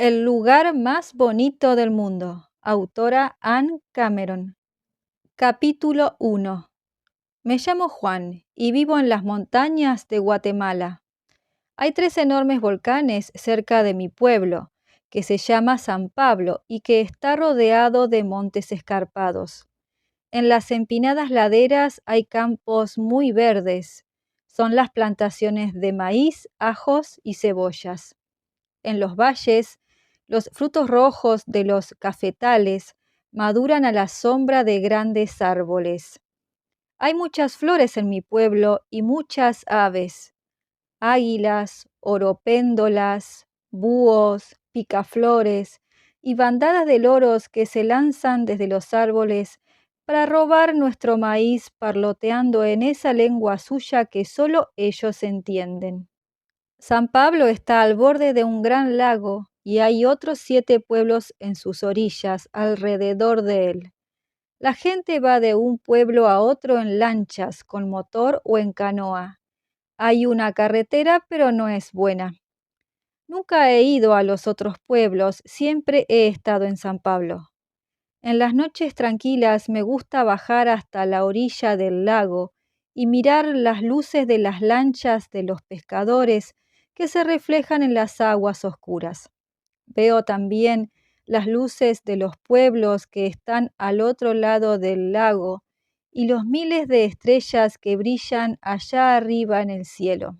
El lugar más bonito del mundo. Autora Anne Cameron. Capítulo 1. Me llamo Juan y vivo en las montañas de Guatemala. Hay 3 enormes volcanes cerca de mi pueblo, que se llama San Pablo y que está rodeado de montes escarpados. En las empinadas laderas hay campos muy verdes. Son las plantaciones de maíz, ajos y cebollas. En los valles, los frutos rojos de los cafetales maduran a la sombra de grandes árboles. Hay muchas flores en mi pueblo y muchas aves: águilas, oropéndolas, búhos, picaflores y bandadas de loros que se lanzan desde los árboles para robar nuestro maíz parloteando en esa lengua suya que solo ellos entienden. San Pablo está al borde de un gran lago y hay otros 7 pueblos en sus orillas alrededor de él. La gente va de un pueblo a otro en lanchas, con motor o en canoa. Hay una carretera, pero no es buena. Nunca he ido a los otros pueblos, siempre he estado en San Pablo. En las noches tranquilas me gusta bajar hasta la orilla del lago y mirar las luces de las lanchas de los pescadores que se reflejan en las aguas oscuras. Veo también las luces de los pueblos que están al otro lado del lago y los miles de estrellas que brillan allá arriba en el cielo.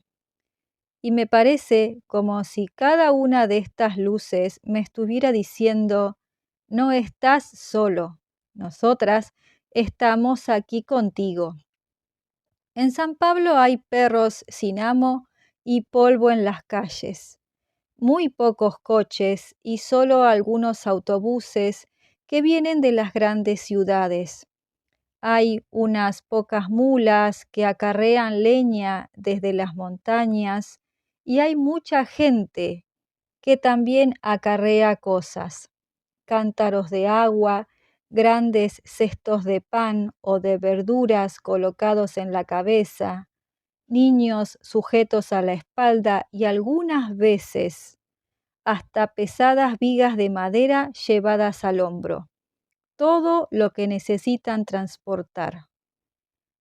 Y me parece como si cada una de estas luces me estuviera diciendo: no estás solo, nosotras estamos aquí contigo. En San Pablo hay perros sin amo y polvo en las calles, muy pocos coches y solo algunos autobuses que vienen de las grandes ciudades. Hay unas pocas mulas que acarrean leña desde las montañas y hay mucha gente que también acarrea cosas: cántaros de agua, grandes cestos de pan o de verduras colocados en la cabeza, niños sujetos a la espalda y algunas veces hasta pesadas vigas de madera llevadas al hombro. Todo lo que necesitan transportar.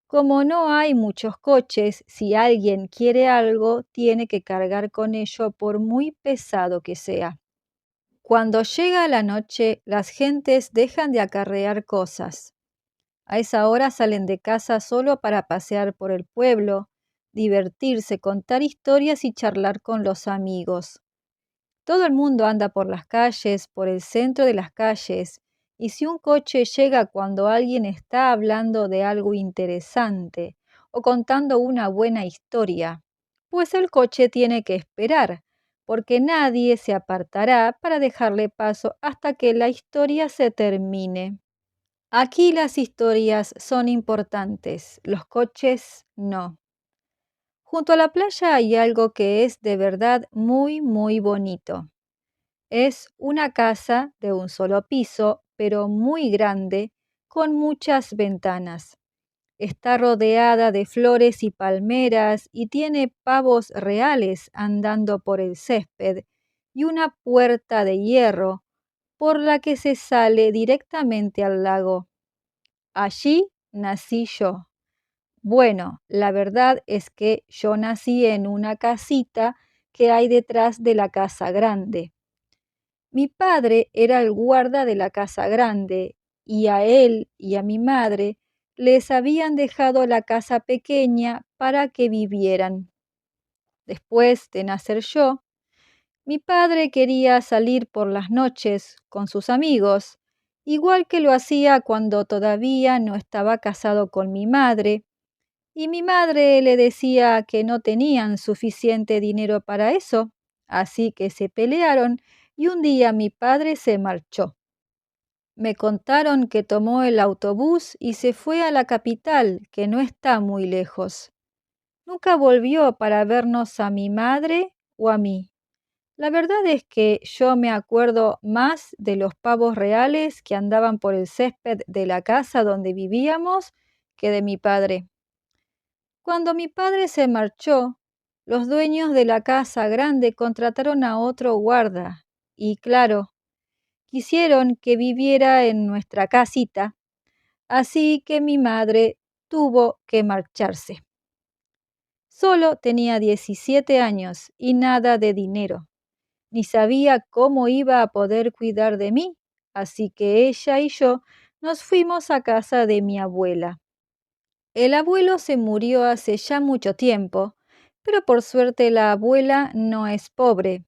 Como no hay muchos coches, si alguien quiere algo, tiene que cargar con ello por muy pesado que sea. Cuando llega la noche, las gentes dejan de acarrear cosas. A esa hora salen de casa solo para pasear por el pueblo, divertirse, contar historias y charlar con los amigos. Todo el mundo anda por las calles, por el centro de las calles, y si un coche llega cuando alguien está hablando de algo interesante o contando una buena historia, pues el coche tiene que esperar, porque nadie se apartará para dejarle paso hasta que la historia se termine. Aquí las historias son importantes, los coches no. Junto a la playa hay algo que es de verdad muy, muy bonito. Es una casa de un solo piso, pero muy grande, con muchas ventanas. Está rodeada de flores y palmeras y tiene pavos reales andando por el césped y una puerta de hierro por la que se sale directamente al lago. Allí nací yo. Bueno, la verdad es que yo nací en una casita que hay detrás de la casa grande. Mi padre era el guarda de la casa grande, y a él y a mi madre les habían dejado la casa pequeña para que vivieran. Después de nacer yo, mi padre quería salir por las noches con sus amigos, igual que lo hacía cuando todavía no estaba casado con mi madre, y mi madre le decía que no tenían suficiente dinero para eso, así que se pelearon y un día mi padre se marchó. Me contaron que tomó el autobús y se fue a la capital, que no está muy lejos. Nunca volvió para vernos a mi madre o a mí. La verdad es que yo me acuerdo más de los pavos reales que andaban por el césped de la casa donde vivíamos que de mi padre. Cuando mi padre se marchó, los dueños de la casa grande contrataron a otro guarda, y claro, quisieron que viviera en nuestra casita, así que mi madre tuvo que marcharse. Solo tenía 17 años y nada de dinero, ni sabía cómo iba a poder cuidar de mí, así que ella y yo nos fuimos a casa de mi abuela. El abuelo se murió hace ya mucho tiempo, pero por suerte la abuela no es pobre.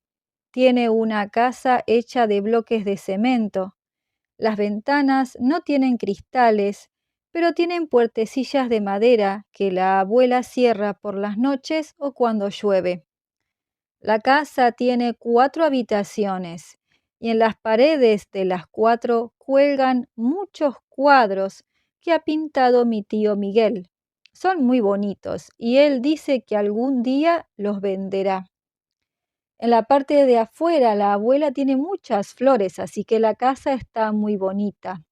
Tiene una casa hecha de bloques de cemento. Las ventanas no tienen cristales, pero tienen puertecillas de madera que la abuela cierra por las noches o cuando llueve. La casa tiene 4 habitaciones y en las paredes de las 4 cuelgan muchos cuadros que ha pintado mi tío Miguel. Son muy bonitos y él dice que algún día los venderá. En la parte de afuera la abuela tiene muchas flores, así que la casa está muy bonita.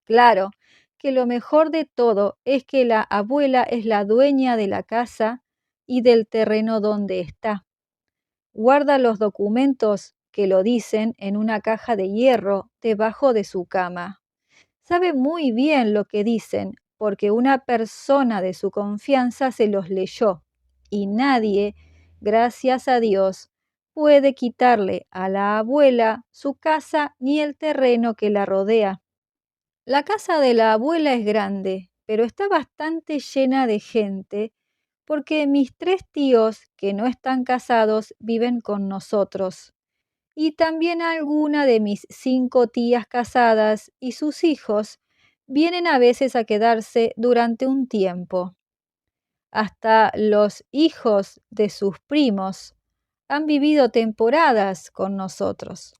Claro que lo mejor de todo es que la abuela es la dueña de la casa y del terreno donde está. Guarda los documentos que lo dicen en una caja de hierro debajo de su cama. Sabe muy bien lo que dicen porque una persona de su confianza se los leyó y nadie, gracias a Dios, puede quitarle a la abuela su casa ni el terreno que la rodea. La casa de la abuela es grande, pero está bastante llena de gente porque mis 3 tíos que no están casados viven con nosotros y también alguna de mis 5 tías casadas y sus hijos vienen a veces a quedarse durante un tiempo. Hasta los hijos de sus primos han vivido temporadas con nosotros.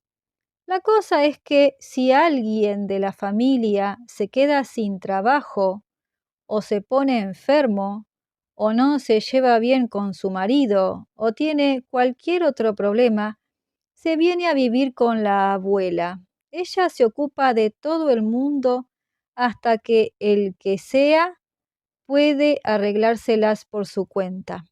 La cosa es que si alguien de la familia se queda sin trabajo o se pone enfermo o no se lleva bien con su marido o tiene cualquier otro problema, se viene a vivir con la abuela. Ella se ocupa de todo el mundo hasta que el que sea puede arreglárselas por su cuenta.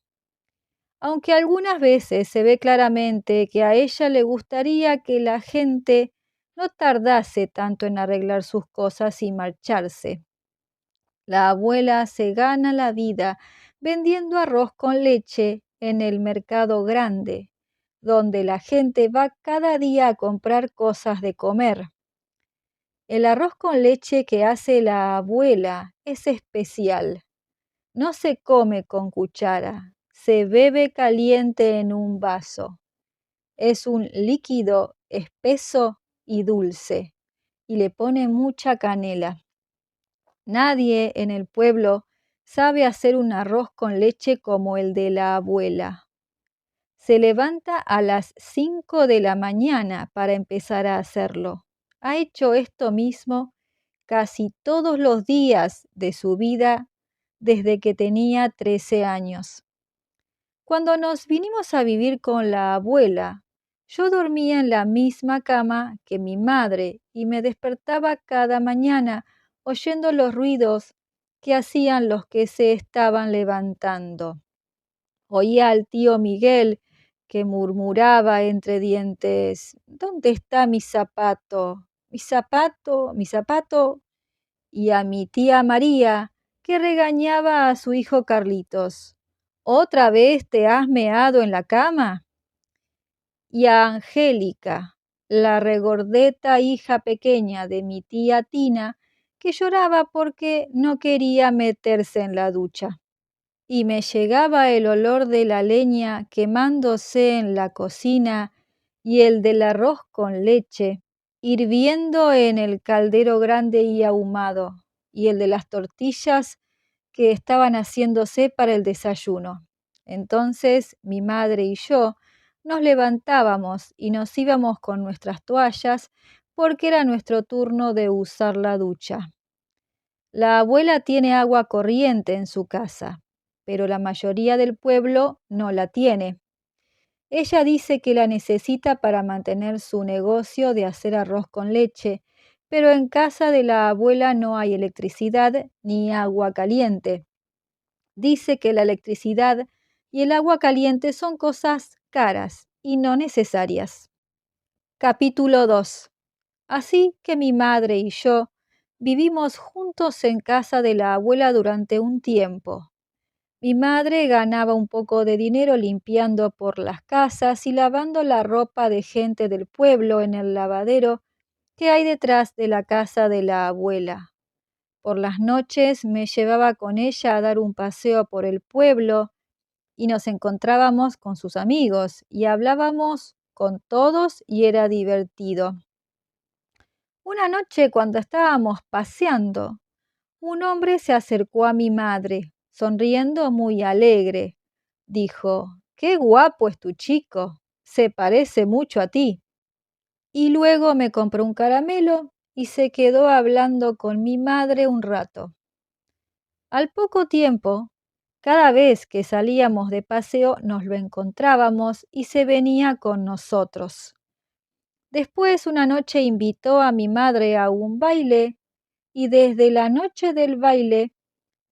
Aunque algunas veces se ve claramente que a ella le gustaría que la gente no tardase tanto en arreglar sus cosas y marcharse. La abuela se gana la vida vendiendo arroz con leche en el mercado grande, donde la gente va cada día a comprar cosas de comer. El arroz con leche que hace la abuela es especial. No se come con cuchara, se bebe caliente en un vaso. Es un líquido espeso y dulce, y le pone mucha canela. Nadie en el pueblo sabe hacer un arroz con leche como el de la abuela. Se levanta a las 5 de la mañana para empezar a hacerlo. Ha hecho esto mismo casi todos los días de su vida desde que tenía 13 años. Cuando nos vinimos a vivir con la abuela, yo dormía en la misma cama que mi madre y me despertaba cada mañana oyendo los ruidos que hacían los que se estaban levantando. Oía al tío Miguel que murmuraba entre dientes: ¿Dónde está mi zapato? Mi zapato, mi zapato. Y a mi tía María que regañaba a su hijo Carlitos: ¿Otra vez te has meado en la cama? Y a Angélica, la regordeta hija pequeña de mi tía Tina, que lloraba porque no quería meterse en la ducha. Y me llegaba el olor de la leña quemándose en la cocina y el del arroz con leche hirviendo en el caldero grande y ahumado, y el de las tortillas que estaban haciéndose para el desayuno. Entonces mi madre y yo nos levantábamos y nos íbamos con nuestras toallas porque era nuestro turno de usar la ducha. La abuela tiene agua corriente en su casa, pero la mayoría del pueblo no la tiene. Ella dice que la necesita para mantener su negocio de hacer arroz con leche, pero en casa de la abuela no hay electricidad ni agua caliente. Dice que la electricidad y el agua caliente son cosas caras y no necesarias. Capítulo 2. Así que mi madre y yo vivimos juntos en casa de la abuela durante un tiempo. Mi madre ganaba un poco de dinero limpiando por las casas y lavando la ropa de gente del pueblo en el lavadero que hay detrás de la casa de la abuela. Por las noches me llevaba con ella a dar un paseo por el pueblo y nos encontrábamos con sus amigos y hablábamos con todos y era divertido. Una noche cuando estábamos paseando, un hombre se acercó a mi madre, sonriendo muy alegre. Dijo, «Qué guapo es tu chico, se parece mucho a ti». Y luego me compró un caramelo y se quedó hablando con mi madre un rato. Al poco tiempo, cada vez que salíamos de paseo nos lo encontrábamos y se venía con nosotros. Después una noche invitó a mi madre a un baile y desde la noche del baile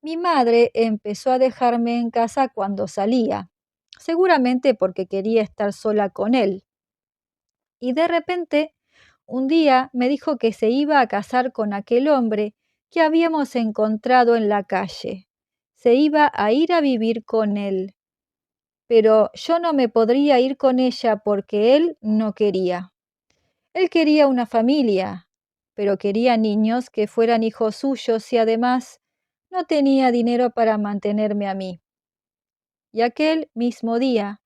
mi madre empezó a dejarme en casa cuando salía, seguramente porque quería estar sola con él. Y de repente, un día me dijo que se iba a casar con aquel hombre que habíamos encontrado en la calle. Se iba a ir a vivir con él. Pero yo no me podría ir con ella porque él no quería. Él quería una familia, pero quería niños que fueran hijos suyos y además no tenía dinero para mantenerme a mí. Y aquel mismo día,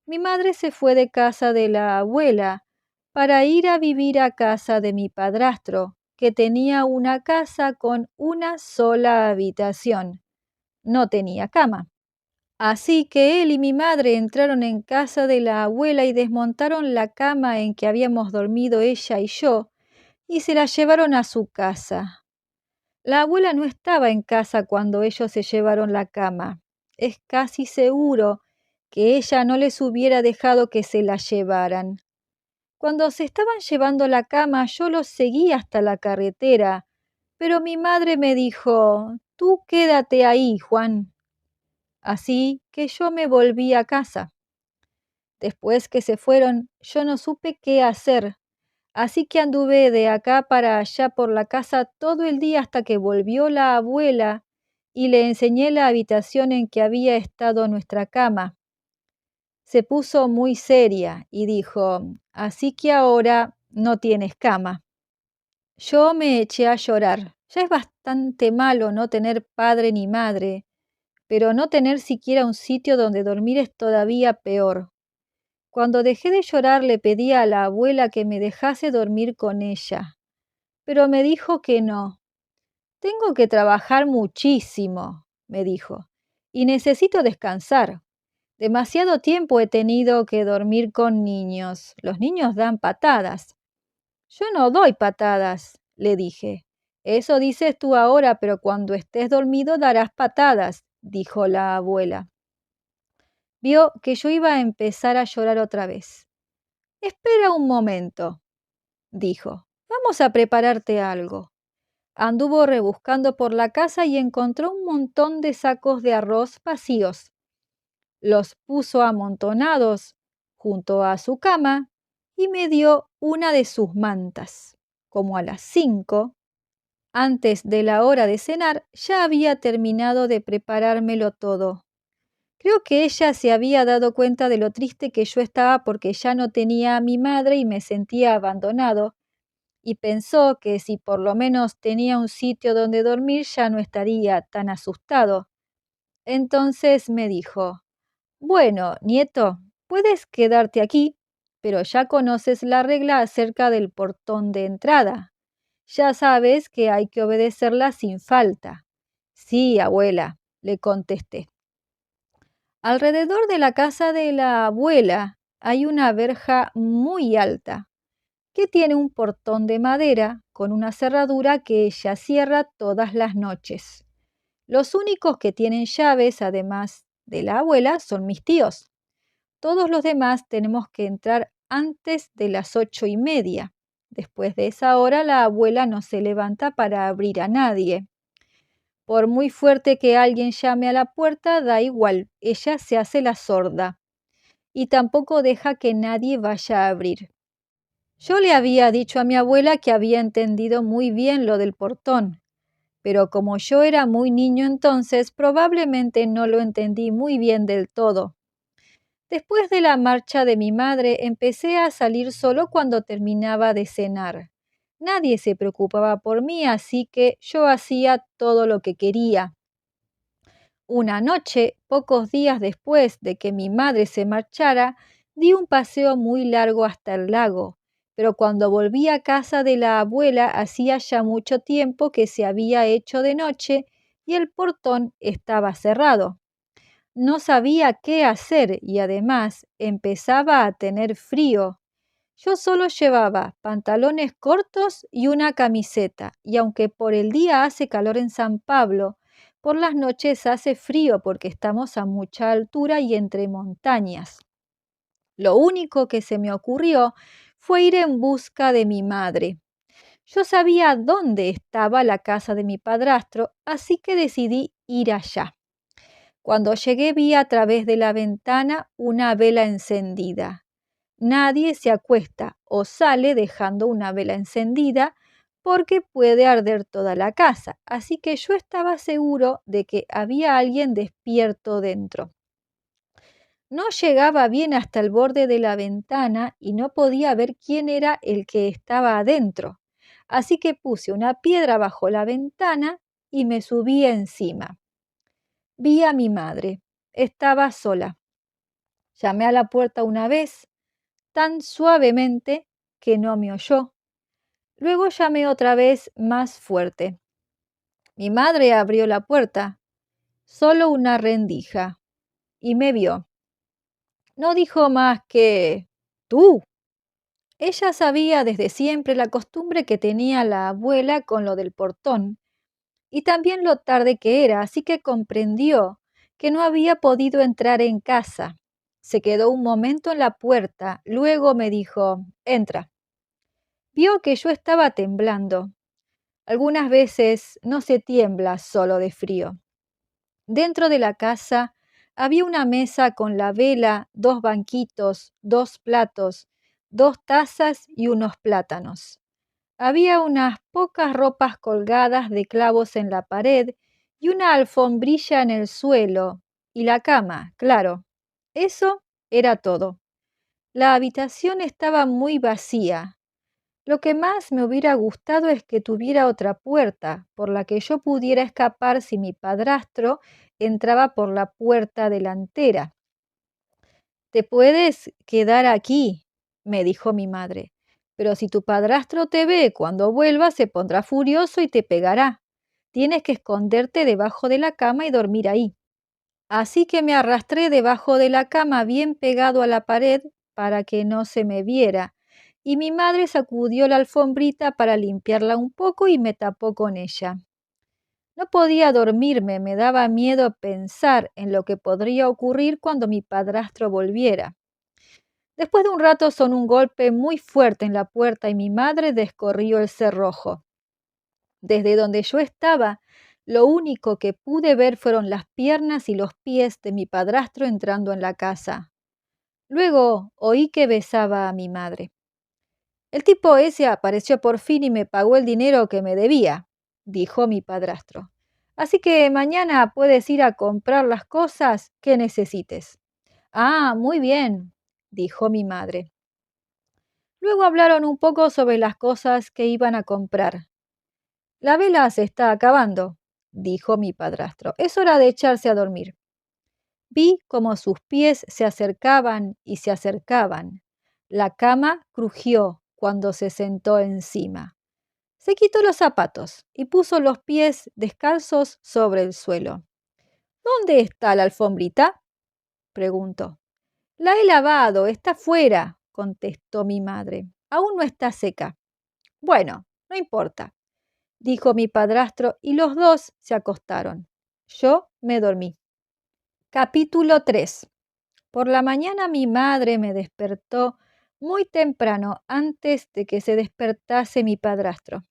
mi madre se fue de casa de la abuela para ir a vivir a casa de mi padrastro, que tenía una casa con una sola habitación. No tenía cama. Así que él y mi madre entraron en casa de la abuela y desmontaron la cama en que habíamos dormido ella y yo, y se la llevaron a su casa. La abuela no estaba en casa cuando ellos se llevaron la cama. Es casi seguro que ella no les hubiera dejado que se la llevaran. Cuando se estaban llevando la cama, yo los seguí hasta la carretera, pero mi madre me dijo, «Tú quédate ahí, Juan». Así que yo me volví a casa. Después que se fueron, yo no supe qué hacer. Así que anduve de acá para allá por la casa todo el día hasta que volvió la abuela y le enseñé la habitación en que había estado nuestra cama. Se puso muy seria y dijo, «Así que ahora no tienes cama». Yo me eché a llorar. Ya es bastante malo no tener padre ni madre, pero no tener siquiera un sitio donde dormir es todavía peor. Cuando dejé de llorar le pedí a la abuela que me dejase dormir con ella, pero me dijo que no. «Tengo que trabajar muchísimo», me dijo, «y necesito descansar. Demasiado tiempo he tenido que dormir con niños. Los niños dan patadas». «Yo no doy patadas», le dije. «Eso dices tú ahora, pero cuando estés dormido darás patadas», dijo la abuela. Vio que yo iba a empezar a llorar otra vez. «Espera un momento», dijo. «Vamos a prepararte algo». Anduvo rebuscando por la casa y encontró un montón de sacos de arroz vacíos. Los puso amontonados junto a su cama y me dio una de sus mantas. Como a las 5, antes de la hora de cenar, ya había terminado de preparármelo todo. Creo que ella se había dado cuenta de lo triste que yo estaba porque ya no tenía a mi madre y me sentía abandonado, y pensó que si por lo menos tenía un sitio donde dormir ya no estaría tan asustado. Entonces me dijo, «Bueno, nieto, puedes quedarte aquí, pero ya conoces la regla acerca del portón de entrada. Ya sabes que hay que obedecerla sin falta». «Sí, abuela», le contesté. Alrededor de la casa de la abuela hay una verja muy alta que tiene un portón de madera con una cerradura que ella cierra todas las noches. Los únicos que tienen llaves, además de la abuela, son mis tíos. Todos los demás tenemos que entrar antes de las 8:30. Después de esa hora, la abuela no se levanta para abrir a nadie. Por muy fuerte que alguien llame a la puerta, da igual, ella se hace la sorda y tampoco deja que nadie vaya a abrir. Yo le había dicho a mi abuela que había entendido muy bien lo del portón, pero como yo era muy niño entonces, probablemente no lo entendí muy bien del todo. Después de la marcha de mi madre, empecé a salir solo cuando terminaba de cenar. Nadie se preocupaba por mí, así que yo hacía todo lo que quería. Una noche, pocos días después de que mi madre se marchara, di un paseo muy largo hasta el lago, pero cuando volví a casa de la abuela hacía ya mucho tiempo que se había hecho de noche y el portón estaba cerrado. No sabía qué hacer y además empezaba a tener frío. Yo solo llevaba pantalones cortos y una camiseta, y aunque por el día hace calor en San Pablo, por las noches hace frío porque estamos a mucha altura y entre montañas. Lo único que se me ocurrió fue ir en busca de mi madre. Yo sabía dónde estaba la casa de mi padrastro, así que decidí ir allá. Cuando llegué vi a través de la ventana una vela encendida. Nadie se acuesta o sale dejando una vela encendida porque puede arder toda la casa, así que yo estaba seguro de que había alguien despierto dentro. No llegaba bien hasta el borde de la ventana y no podía ver quién era el que estaba adentro, así que puse una piedra bajo la ventana y me subí encima. Vi a mi madre. Estaba sola. Llamé a la puerta una vez, tan suavemente que no me oyó. Luego llamé otra vez más fuerte. Mi madre abrió la puerta, solo una rendija, y me vio. No dijo más que «tú». Ella sabía desde siempre la costumbre que tenía la abuela con lo del portón, y también lo tarde que era, así que comprendió que no había podido entrar en casa. Se quedó un momento en la puerta, luego me dijo «entra». Vio que yo estaba temblando. Algunas veces no se tiembla solo de frío. Dentro de la casa había una mesa con la vela, dos banquitos, dos platos, dos tazas y unos plátanos. Había unas pocas ropas colgadas de clavos en la pared y una alfombrilla en el suelo y la cama, claro. Eso era todo. La habitación estaba muy vacía. Lo que más me hubiera gustado es que tuviera otra puerta por la que yo pudiera escapar si mi padrastro entraba por la puerta delantera. Te puedes quedar aquí, me dijo mi madre, pero si tu padrastro te ve cuando vuelva se pondrá furioso y te pegará. Tienes que esconderte debajo de la cama y dormir ahí. Así que me arrastré debajo de la cama bien pegado a la pared para que no se me viera, y mi madre sacudió la alfombrita para limpiarla un poco y me tapó con ella. No podía dormirme, me daba miedo pensar en lo que podría ocurrir cuando mi padrastro volviera. Después de un rato sonó un golpe muy fuerte en la puerta y mi madre descorrió el cerrojo. Desde donde yo estaba, lo único que pude ver fueron las piernas y los pies de mi padrastro entrando en la casa. Luego oí que besaba a mi madre. El tipo ese apareció por fin y me pagó el dinero que me debía, dijo mi padrastro. Así que mañana puedes ir a comprar las cosas que necesites. Ah, muy bien, dijo mi madre. Luego hablaron un poco sobre las cosas que iban a comprar. La vela se está acabando, dijo mi padrastro. Es hora de echarse a dormir. Vi cómo sus pies se acercaban y se acercaban. La cama crujió cuando se sentó encima. Se quitó los zapatos y puso los pies descalzos sobre el suelo. ¿Dónde está la alfombrita?, preguntó. La he lavado, está fuera, contestó mi madre. Aún no está seca. Bueno, no importa, dijo mi padrastro y los dos se acostaron. Yo me dormí. Capítulo 3. Por la mañana mi madre me despertó muy temprano antes de que se despertase mi padrastro.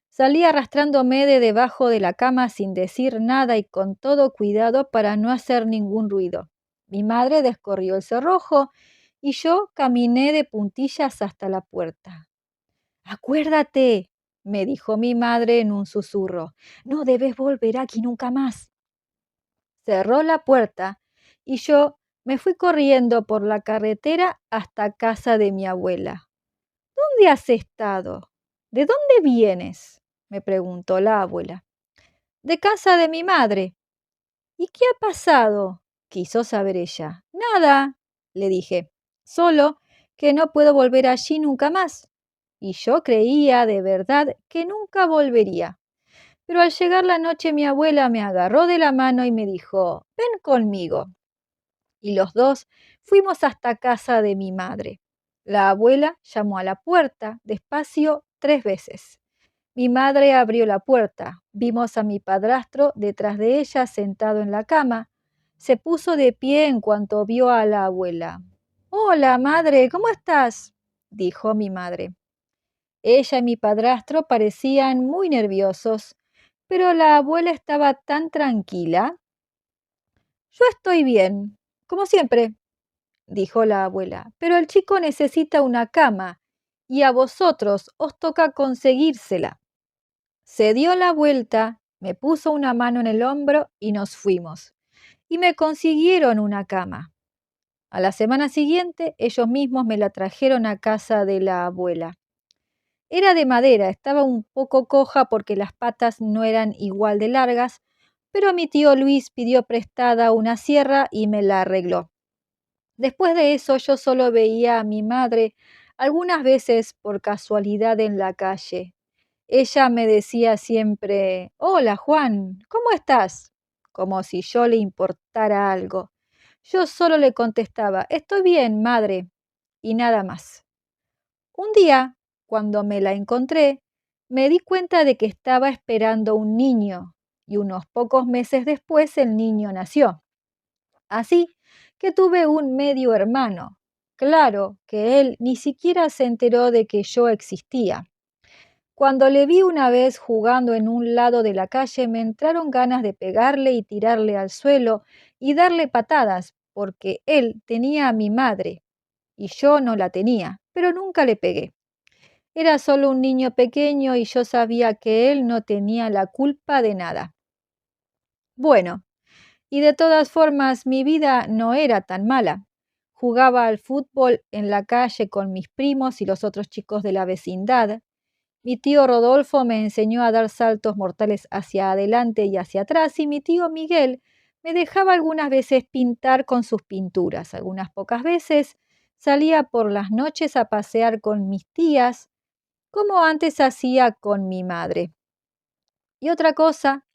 Salí arrastrándome de debajo de la cama sin decir nada y con todo cuidado para no hacer ningún ruido. Mi madre descorrió el cerrojo y yo caminé de puntillas hasta la puerta. «Acuérdate», me dijo mi madre en un susurro, «no debes volver aquí nunca más». Cerró la puerta y yo me fui corriendo por la carretera hasta casa de mi abuela. «¿Dónde has estado? ¿De dónde vienes?», me preguntó la abuela. «De casa de mi madre». «¿Y qué ha pasado?», quiso saber ella. «Nada», le dije, «solo que no puedo volver allí nunca más». Y yo creía de verdad que nunca volvería. Pero al llegar la noche mi abuela me agarró de la mano y me dijo, «ven conmigo». Y los dos fuimos hasta casa de mi madre. La abuela llamó a la puerta despacio 3 veces. Mi madre abrió la puerta. Vimos a mi padrastro detrás de ella sentado en la cama. Se puso de pie en cuanto vio a la abuela. «Hola, madre, ¿cómo estás?», dijo mi madre. Ella y mi padrastro parecían muy nerviosos, pero la abuela estaba tan tranquila. «Yo estoy bien, como siempre», dijo la abuela, «pero el chico necesita una cama y a vosotros os toca conseguírsela». Se dio la vuelta, me puso una mano en el hombro y nos fuimos. Y me consiguieron una cama. A la semana siguiente, ellos mismos me la trajeron a casa de la abuela. Era de madera, estaba un poco coja porque las patas no eran igual de largas, pero mi tío Luis pidió prestada una sierra y me la arregló. Después de eso yo solo veía a mi madre algunas veces por casualidad en la calle. Ella me decía siempre, «Hola Juan, ¿cómo estás?», como si yo le importara algo. Yo solo le contestaba, «Estoy bien, madre», y nada más. Un día, cuando me la encontré, me di cuenta de que estaba esperando un niño, y unos pocos meses después el niño nació. Así que tuve un medio hermano. Claro que él ni siquiera se enteró de que yo existía. Cuando le vi una vez jugando en un lado de la calle, me entraron ganas de pegarle y tirarle al suelo y darle patadas, porque él tenía a mi madre y yo no la tenía, pero nunca le pegué. Era solo un niño pequeño y yo sabía que él no tenía la culpa de nada. Bueno, y de todas formas mi vida no era tan mala. Jugaba al fútbol en la calle con mis primos y los otros chicos de la vecindad. Mi tío Rodolfo me enseñó a dar saltos mortales hacia adelante y hacia atrás y mi tío Miguel me dejaba algunas veces pintar con sus pinturas. Algunas pocas veces salía por las noches a pasear con mis tías, como antes hacía con mi madre. Y otra cosa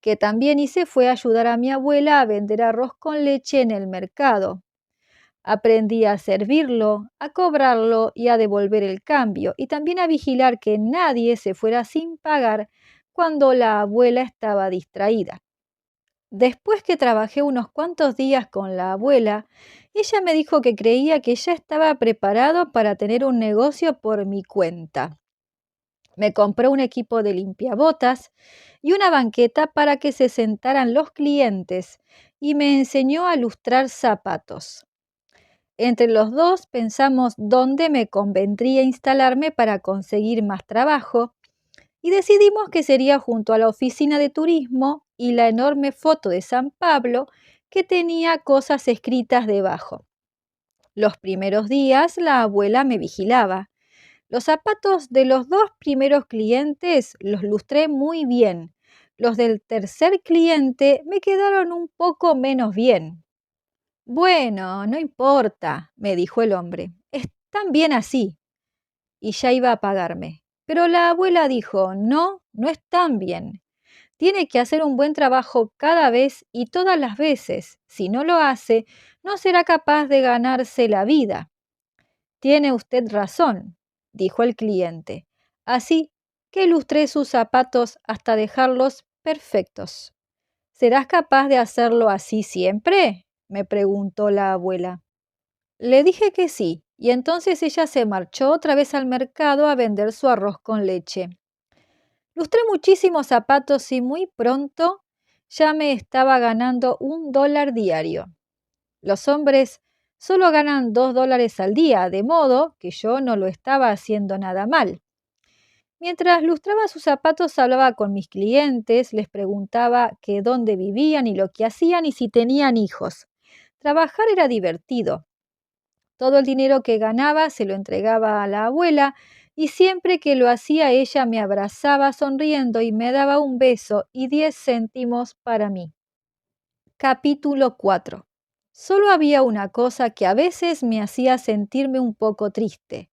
que también hice fue ayudar a mi abuela a vender arroz con leche en el mercado. Aprendí a servirlo, a cobrarlo y a devolver el cambio, y también a vigilar que nadie se fuera sin pagar cuando la abuela estaba distraída. Después que trabajé unos cuantos días con la abuela, ella me dijo que creía que ya estaba preparado para tener un negocio por mi cuenta. Me compró un equipo de limpiabotas y una banqueta para que se sentaran los clientes y me enseñó a lustrar zapatos. Entre los dos pensamos dónde me convendría instalarme para conseguir más trabajo y decidimos que sería junto a la oficina de turismo y la enorme foto de San Pablo que tenía cosas escritas debajo. Los primeros días la abuela me vigilaba. Los zapatos de los 2 primeros clientes los lustré muy bien. Los del tercer cliente me quedaron un poco menos bien. «Bueno, no importa», me dijo el hombre, «están bien así». Y ya iba a pagarme. Pero la abuela dijo, «No, no están bien. Tiene que hacer un buen trabajo cada vez y todas las veces. Si no lo hace, no será capaz de ganarse la vida». «Tiene usted razón», dijo el cliente. Así que lustré sus zapatos hasta dejarlos perfectos. «¿Serás capaz de hacerlo así siempre?», me preguntó la abuela. Le dije que sí, y entonces ella se marchó otra vez al mercado a vender su arroz con leche. Lustré muchísimos zapatos y muy pronto ya me estaba ganando $1 diario. Los hombres Solo ganan $2 al día, de modo que yo no lo estaba haciendo nada mal. Mientras lustraba sus zapatos, hablaba con mis clientes, les preguntaba que dónde vivían y lo que hacían y si tenían hijos. Trabajar era divertido. Todo el dinero que ganaba se lo entregaba a la abuela y siempre que lo hacía ella me abrazaba sonriendo y me daba un beso y 10 céntimos para mí. Capítulo 4. Solo había una cosa que a veces me hacía sentirme un poco triste,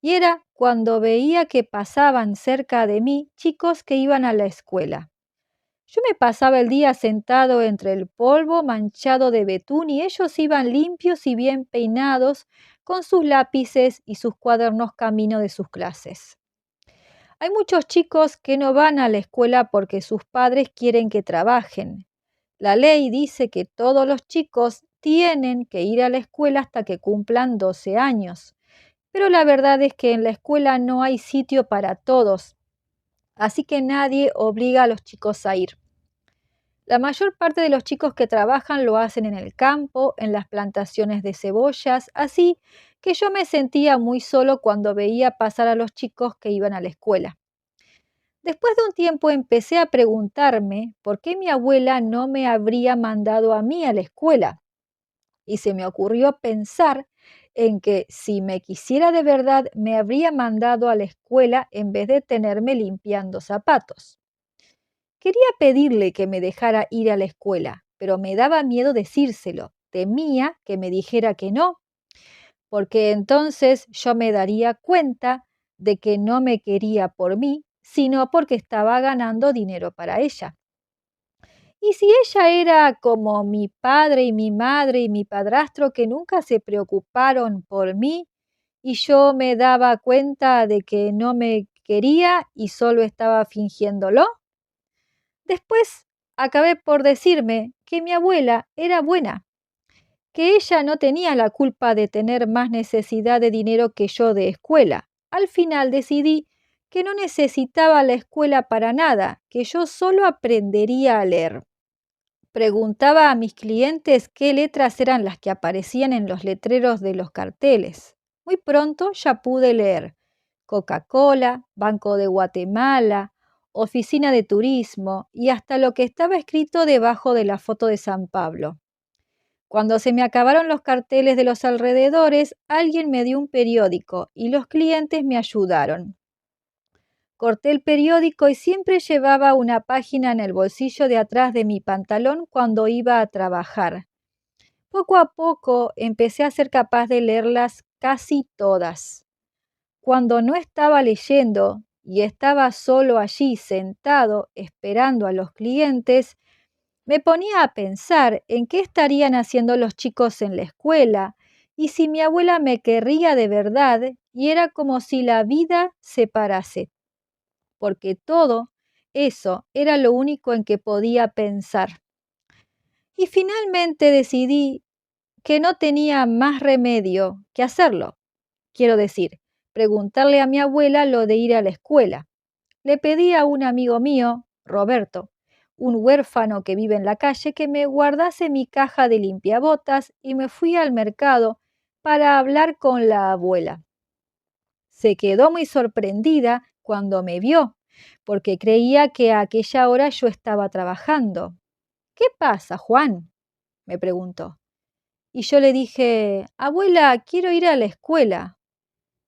y era cuando veía que pasaban cerca de mí chicos que iban a la escuela. Yo me pasaba el día sentado entre el polvo manchado de betún y ellos iban limpios y bien peinados con sus lápices y sus cuadernos camino de sus clases. Hay muchos chicos que no van a la escuela porque sus padres quieren que trabajen. La ley dice que todos los chicos tienen que ir a la escuela hasta que cumplan 12 años, pero la verdad es que en la escuela no hay sitio para todos, así que nadie obliga a los chicos a ir. La mayor parte de los chicos que trabajan lo hacen en el campo, en las plantaciones de cebollas, así que yo me sentía muy solo cuando veía pasar a los chicos que iban a la escuela. Después de un tiempo empecé a preguntarme por qué mi abuela no me habría mandado a mí a la escuela, y se me ocurrió pensar en que si me quisiera de verdad me habría mandado a la escuela en vez de tenerme limpiando zapatos. Quería pedirle que me dejara ir a la escuela, pero me daba miedo decírselo. Temía que me dijera que no, porque entonces yo me daría cuenta de que no me quería por mí, sino porque estaba ganando dinero para ella. Y si ella era como mi padre y mi madre y mi padrastro que nunca se preocuparon por mí y yo me daba cuenta de que no me quería y solo estaba fingiéndolo, después acabé por decirme que mi abuela era buena, que ella no tenía la culpa de tener más necesidad de dinero que yo de escuela. Al final decidí que no necesitaba la escuela para nada, que yo solo aprendería a leer. Preguntaba a mis clientes qué letras eran las que aparecían en los letreros de los carteles. Muy pronto ya pude leer Coca-Cola, Banco de Guatemala, Oficina de Turismo y hasta lo que estaba escrito debajo de la foto de San Pablo. Cuando se me acabaron los carteles de los alrededores, alguien me dio un periódico y los clientes me ayudaron. Corté el periódico y siempre llevaba una página en el bolsillo de atrás de mi pantalón cuando iba a trabajar. Poco a poco empecé a ser capaz de leerlas casi todas. Cuando no estaba leyendo y estaba solo allí sentado esperando a los clientes, me ponía a pensar en qué estarían haciendo los chicos en la escuela y si mi abuela me querría de verdad, y era como si la vida se parase, porque todo eso era lo único en que podía pensar. Y finalmente decidí que no tenía más remedio que hacerlo. Quiero decir, preguntarle a mi abuela lo de ir a la escuela. Le pedí a un amigo mío, Roberto, un huérfano que vive en la calle, que me guardase mi caja de limpiabotas y me fui al mercado para hablar con la abuela. Se quedó muy sorprendida cuando me vio, porque creía que a aquella hora yo estaba trabajando. ¿Qué pasa, Juan?, me preguntó. Y yo le dije, abuela, quiero ir a la escuela.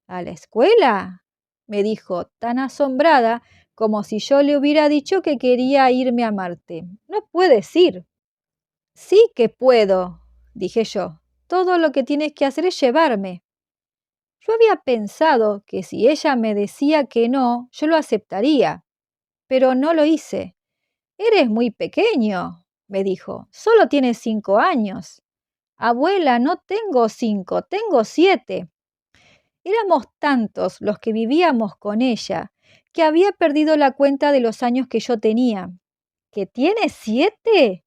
¿A la escuela?, me dijo, tan asombrada como si yo le hubiera dicho que quería irme a Marte. No puedes ir. Sí que puedo, dije yo. Todo lo que tienes que hacer es llevarme. Yo había pensado que si ella me decía que no, yo lo aceptaría, pero no lo hice. Eres muy pequeño, me dijo. Solo tienes 5 años. Abuela, no tengo 5, tengo 7. Éramos tantos los que vivíamos con ella que había perdido la cuenta de los años que yo tenía. ¿Que tienes 7?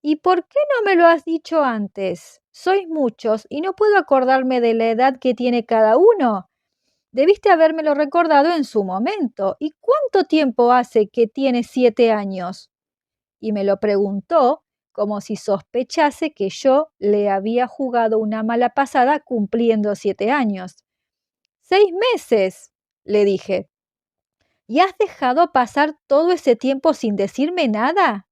¿Y por qué no me lo has dicho antes? Sois muchos y no puedo acordarme de la edad que tiene cada uno. Debiste habérmelo recordado en su momento. ¿Y cuánto tiempo hace que tienes 7 años? Y me lo preguntó como si sospechase que yo le había jugado una mala pasada cumpliendo 7 años. «6 meses», le dije. «¿Y has dejado pasar todo ese tiempo sin decirme nada?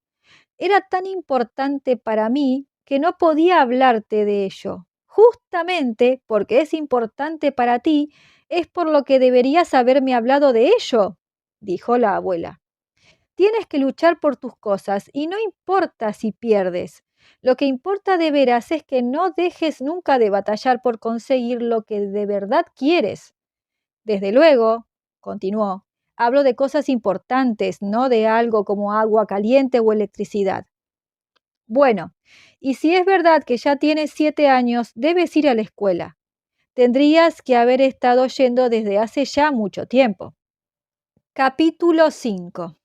Era tan importante para mí que no podía hablarte de ello. Justamente porque es importante para ti, es por lo que deberías haberme hablado de ello», dijo la abuela. «Tienes que luchar por tus cosas y no importa si pierdes. Lo que importa de veras es que no dejes nunca de batallar por conseguir lo que de verdad quieres. Desde luego», continuó, «hablo de cosas importantes, no de algo como agua caliente o electricidad. Bueno, y si es verdad que ya tienes 7 años, debes ir a la escuela. Tendrías que haber estado yendo desde hace ya mucho tiempo». Capítulo 5.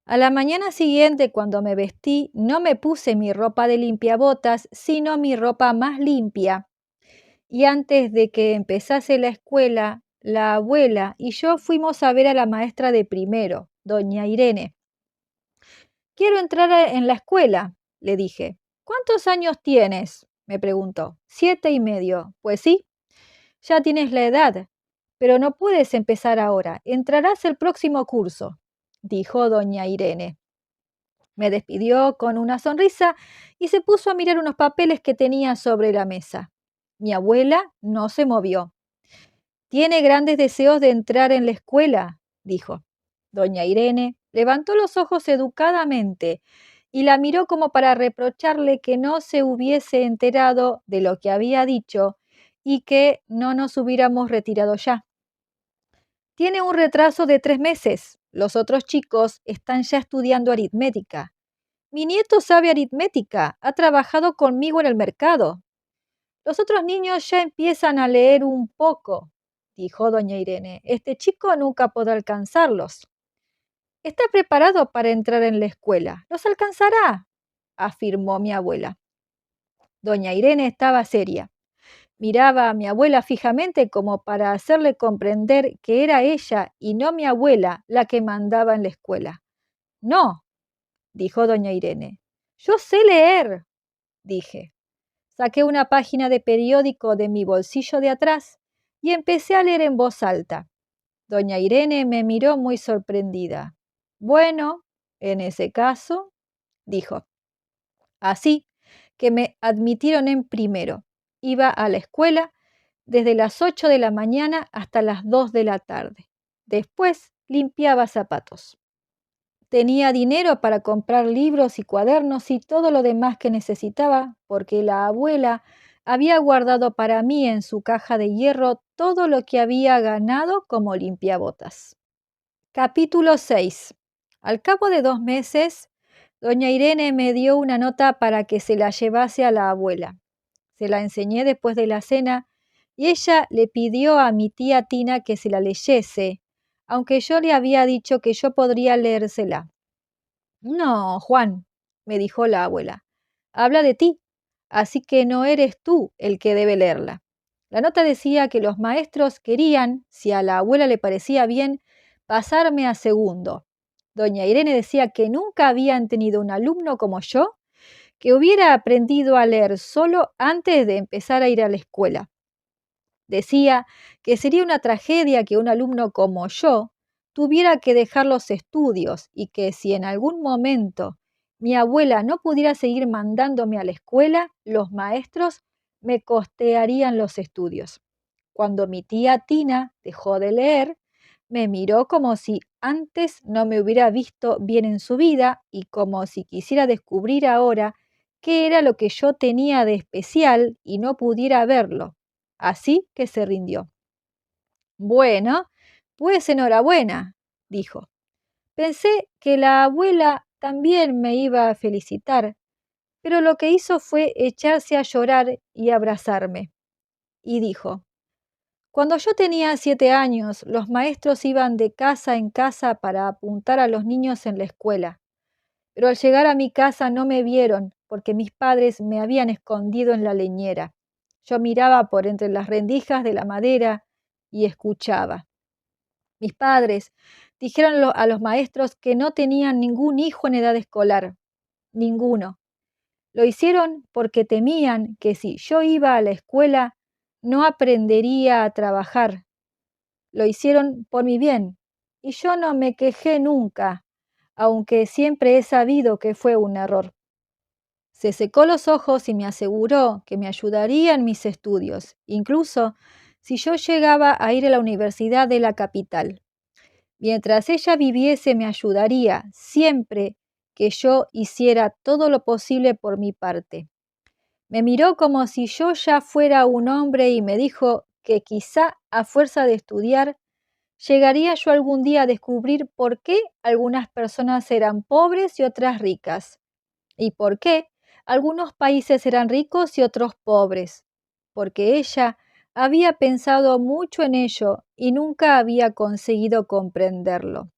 A la mañana siguiente, cuando me vestí, no me puse mi ropa de limpiabotas, sino mi ropa más limpia. Y antes de que empezase la escuela, la abuela y yo fuimos a ver a la maestra de primero, doña Irene. «Quiero entrar en la escuela», le dije. «¿Cuántos años tienes?», me preguntó. «7 y medio». «Pues sí, ya tienes la edad, pero no puedes empezar ahora. Entrarás el próximo curso», dijo doña Irene. Me despidió con una sonrisa y se puso a mirar unos papeles que tenía sobre la mesa. Mi abuela no se movió. «Tiene grandes deseos de entrar en la escuela», dijo. Doña Irene levantó los ojos educadamente y la miró como para reprocharle que no se hubiese enterado de lo que había dicho y que no nos hubiéramos retirado ya. «Tiene un retraso de 3 meses. Los otros chicos están ya estudiando aritmética. Mi nieto sabe aritmética, ha trabajado conmigo en el mercado. Los otros niños ya empiezan a leer un poco», dijo doña Irene. «Este chico nunca podrá alcanzarlos». «Está preparado para entrar en la escuela. Los alcanzará», afirmó mi abuela. Doña Irene estaba seria. Miraba a mi abuela fijamente como para hacerle comprender que era ella y no mi abuela la que mandaba en la escuela. «No», dijo doña Irene. «Yo sé leer», dije. Saqué una página de periódico de mi bolsillo de atrás y empecé a leer en voz alta. Doña Irene me miró muy sorprendida. «Bueno, en ese caso», dijo. Así que me admitieron en primero. Iba a la escuela desde las 8 de la mañana hasta las 2 de la tarde. Después limpiaba zapatos. Tenía dinero para comprar libros y cuadernos y todo lo demás que necesitaba, porque la abuela había guardado para mí en su caja de hierro todo lo que había ganado como limpiabotas. Capítulo 6. Al cabo de 2 meses, doña Irene me dio una nota para que se la llevase a la abuela. Se la enseñé después de la cena y ella le pidió a mi tía Tina que se la leyese, aunque yo le había dicho que yo podría leérsela. «No, Juan», me dijo la abuela, «habla de ti, así que no eres tú el que debe leerla». La nota decía que los maestros querían, si a la abuela le parecía bien, pasarme a segundo. Doña Irene decía que nunca habían tenido un alumno como yo, que hubiera aprendido a leer solo antes de empezar a ir a la escuela. Decía que sería una tragedia que un alumno como yo tuviera que dejar los estudios y que si en algún momento mi abuela no pudiera seguir mandándome a la escuela, los maestros me costearían los estudios. Cuando mi tía Tina dejó de leer, me miró como si antes no me hubiera visto bien en su vida y como si quisiera descubrir ahora qué era lo que yo tenía de especial y no pudiera verlo. Así que se rindió. «Bueno, pues enhorabuena», dijo. Pensé que la abuela también me iba a felicitar, pero lo que hizo fue echarse a llorar y abrazarme. Y dijo: «Cuando yo tenía 7 años, los maestros iban de casa en casa para apuntar a los niños en la escuela, pero al llegar a mi casa no me vieron porque mis padres me habían escondido en la leñera. Yo miraba por entre las rendijas de la madera y escuchaba. Mis padres dijeron a los maestros que no tenían ningún hijo en edad escolar, ninguno, Lo hicieron porque temían que si yo iba a la escuela no aprendería a trabajar. Lo hicieron por mi bien y yo no me quejé nunca, aunque siempre he sabido que fue un error. Se secó los ojos y me aseguró que me ayudaría en mis estudios, incluso si yo llegaba a ir a la universidad de la capital. Mientras ella viviese, me ayudaría siempre que yo hiciera todo lo posible por mi parte. Me miró como si yo ya fuera un hombre y me dijo que quizá a fuerza de estudiar llegaría yo algún día a descubrir por qué algunas personas eran pobres y otras ricas, y por qué algunos países eran ricos y otros pobres, porque ella había pensado mucho en ello y nunca había conseguido comprenderlo.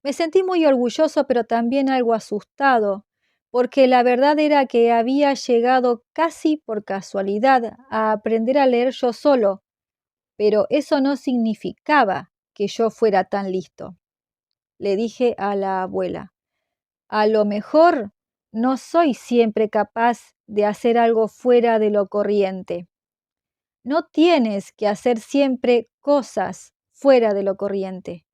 Me sentí muy orgulloso, pero también algo asustado, porque la verdad era que había llegado casi por casualidad a aprender a leer yo solo, pero eso no significaba que yo fuera tan listo. Le dije a la abuela, a lo mejor no soy siempre capaz de hacer algo fuera de lo corriente. No tienes que hacer siempre cosas fuera de lo corriente.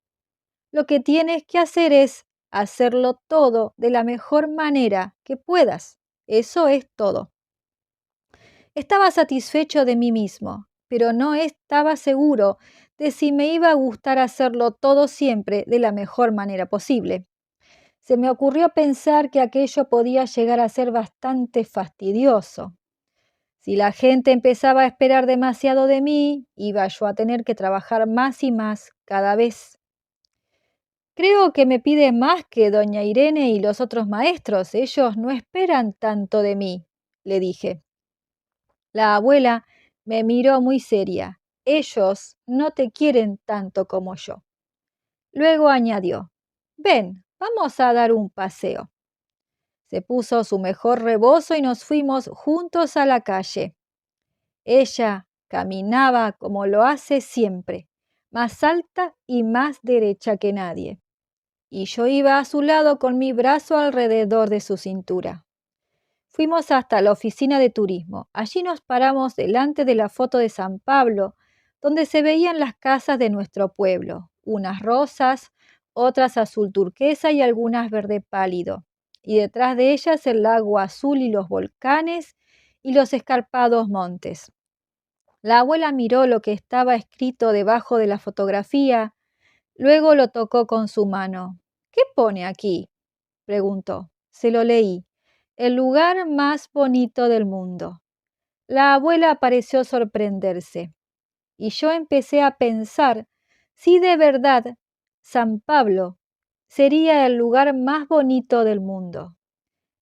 Lo que tienes que hacer es hacerlo todo de la mejor manera que puedas. Eso es todo. Estaba satisfecho de mí mismo, pero no estaba seguro de si me iba a gustar hacerlo todo siempre de la mejor manera posible. Se me ocurrió pensar que aquello podía llegar a ser bastante fastidioso. Si la gente empezaba a esperar demasiado de mí, iba yo a tener que trabajar más y más cada vez. Creo que me pide más que doña Irene y los otros maestros. Ellos no esperan tanto de mí, le dije. La abuela me miró muy seria. Ellos no te quieren tanto como yo. Luego añadió, ven, vamos a dar un paseo. Se puso su mejor rebozo y nos fuimos juntos a la calle. Ella caminaba como lo hace siempre, más alta y más derecha que nadie, y yo iba a su lado con mi brazo alrededor de su cintura. Fuimos hasta la oficina de turismo. Allí nos paramos delante de la foto de San Pablo, donde se veían las casas de nuestro pueblo, unas rosas, otras azul turquesa y algunas verde pálido, y detrás de ellas el lago azul y los volcanes y los escarpados montes. La abuela miró lo que estaba escrito debajo de la fotografía, luego lo tocó con su mano. ¿Qué pone aquí?, preguntó. Se lo leí. El lugar más bonito del mundo. La abuela pareció sorprenderse, y yo empecé a pensar si de verdad San Pablo sería el lugar más bonito del mundo.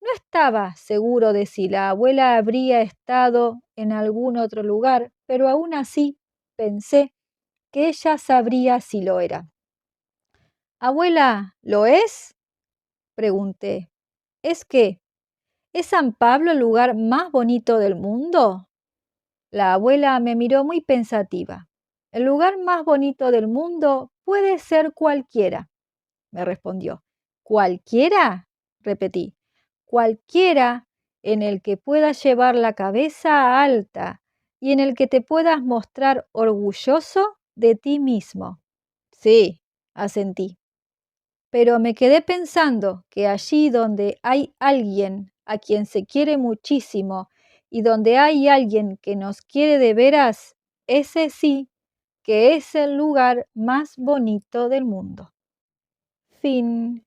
No estaba seguro de si la abuela habría estado en algún otro lugar, pero aún así pensé que ella sabría si lo era. Abuela, ¿lo es?, pregunté. ¿Es qué? ¿Es San Pablo el lugar más bonito del mundo? La abuela me miró muy pensativa. El lugar más bonito del mundo puede ser cualquiera, me respondió. ¿Cualquiera?, repetí. Cualquiera en el que puedas llevar la cabeza alta y en el que te puedas mostrar orgulloso de ti mismo. Sí, asentí. Pero me quedé pensando que allí donde hay alguien a quien se quiere muchísimo y donde hay alguien que nos quiere de veras, ese sí que es el lugar más bonito del mundo. Fin.